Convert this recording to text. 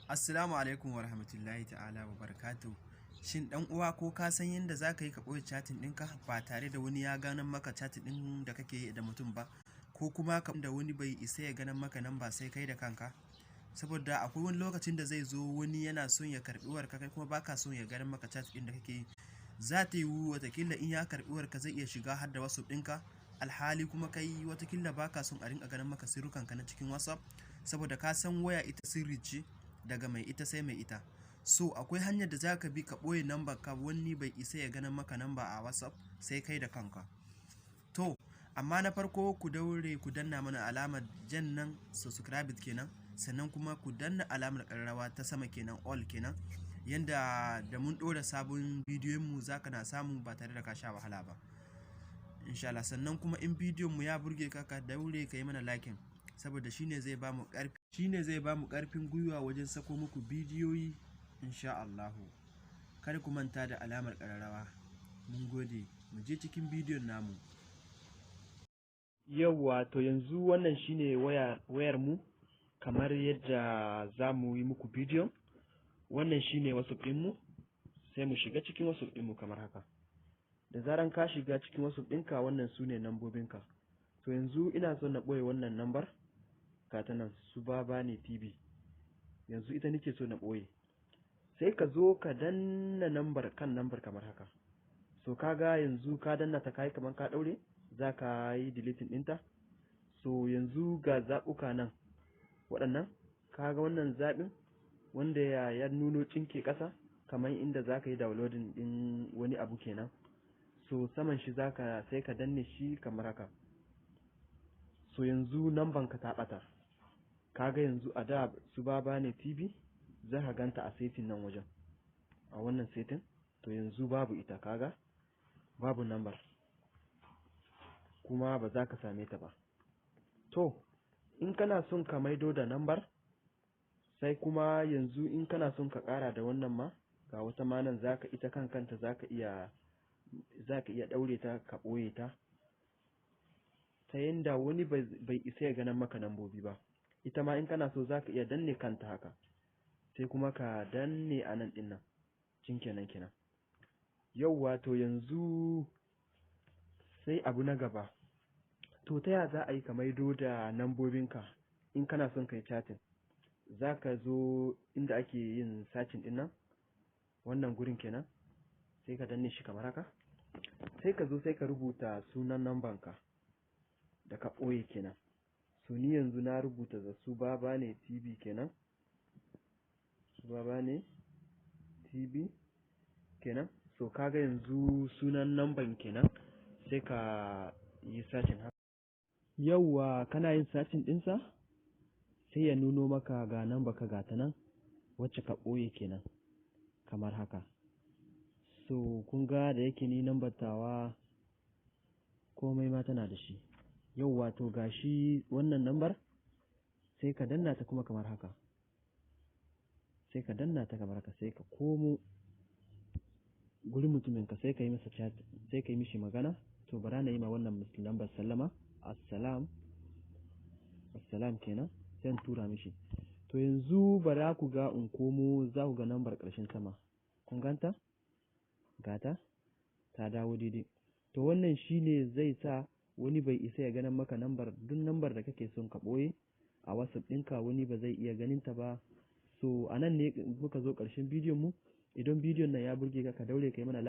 Assalamu alaikum wa rahmatullahi ta'ala wa barakatuh. Shin dan uwa ko ka san yadda za ka yi ka ɓoye chatting ɗinka ba tare da wani ya ganin maka chatting ɗin da kake yi da mutum ba, ko kuma da wani bai isa ya ganin maka nan ba sai kai da kanka? Saboda akwai wani lokacin da zai zo wani yana son ya karɓi warka kai kuma baka son ya ganin maka chat ɗin da kake yi. Za ta yiwu watakila in ya karɓi warka zai iya shiga har da WhatsApp ɗinka, alhali kuma kai watakila baka son a rinka ganin maka sirrukanka na cikin WhatsApp, saboda ka san waya ita sirri ce daga mai ita sai mai ita. So akwai hanyar da za ka bi ka ɓoye number ka wani bai isa ya ganin maka number a WhatsApp sai kai da kanka. To amma na farko ku daure ku danna mana alamar jan nan subscribe kenan, sannan kuma ku danna alamar ƙararrawa ta sama kenan all kenan, yanda da mun ɗora sabon bidiyon mu za ka na samu ba tare da ka sha wahala ba insha Allah. Sannan kuma in bidiyon mu ya burge ka, ka daure ka yi mana liking, saboda shine zai ba mu ƙarfin gwiwa wajen sako muku bidiyoyi insha Allahu. Kada ku manta da alamar ƙararrawa. Mun gode, mu je cikin bidiyon namu. Yauwa, to yanzu wannan shine wayar mu kamar yadda za mu yi muku bidiyon. Wannan shine WhatsApp ɗin mu, sai mu shiga cikin WhatsApp ɗin mu kamar haka. Da zaran ka shiga cikin WhatsApp ɗinka, wannan su ne nambobinka. To yanzu ina son na ɓoye wannan nambar, ta nan Subabane TV, yanzu ita nake so na ɓoye. Sai ka zo ka danna nambar kamar haka. So kaga yanzu ka danna ta kai kamar ka ɗaure, za ka yi deleting ɗinta. So yanzu ga zaɓuka nan waɗannan, kaga wannan zaɓin wanda ya nuno cinke ƙasa kamar inda za ka yi downloading ɗin wani abu kenan. So saman shi sai ka danne shi kamar haka. So yanzu namban ka ta ɓata. Kaga yanzu a da Subabane TV za ka ganta a setting nan wajen, a wannan setting. To yanzu babu ita, kaga babu number kuma ba za ka same ta ba. To in kana son ka maido da number, sai kuma yanzu in kana son ka ƙara da wannan ma, ga wata ma nan ita kanta za ka iya ɗaure ta ka ɓoye ta yanda wani bai isa ya ganin maka nambobi ba. Ita ma in kana so za ka iya danne kanta haka, sai kuma ka danne a nan ɗin nan kenan. Yauwa, to yanzu sai abu na gaba. To ta ya za a yi ka maido da nambobinka in kana son kai chatting? Za ka zo inda ake yin searching ɗin nan, wannan gurin kenan, sai ka danne shi kamar haka. Sai ka zo sai ka rubuta sunan nambanka da ka ɓoye kenan. So ni yanzu na rubuta da Subabane TV kenan, Subabane TV kenan. So kaga yanzu sunan namban kenan, sai ka yi searching haka. Yauwa, kana yin searching ɗinsa sai ya nuno maka ga namba ka gata nan wacce ka ɓoye kenan kamar haka. So kun ga da yake ni nambar tawa komai ma tana da shi. Yauwa, to gashi wannan nambar, sai ka danna ta kuma kamar haka. Sai ka danna ta kamar haka, sai ka komo gurin mutuminka, sai ka yi masa chat, sai ka yi mishi magana. To bara na yi ma wannan lambar sallama, assalam kenan, sai in tura mishi. To yanzu bara ku ga in komo, za ku ga lambar ƙarshen sama, kun ganta? Gata ta dawo daidai. To wannan shine zai sa wani bai isa ya ganin maka duk lambar da kake son ka ɓoye a WhatsApp ɗinka, wani ba zai iya ganin ta ba. So a nan ne muka zo ƙarshen bidiyon mu. Idan bidiyon nan ya burge ka, ka daure ka yi mana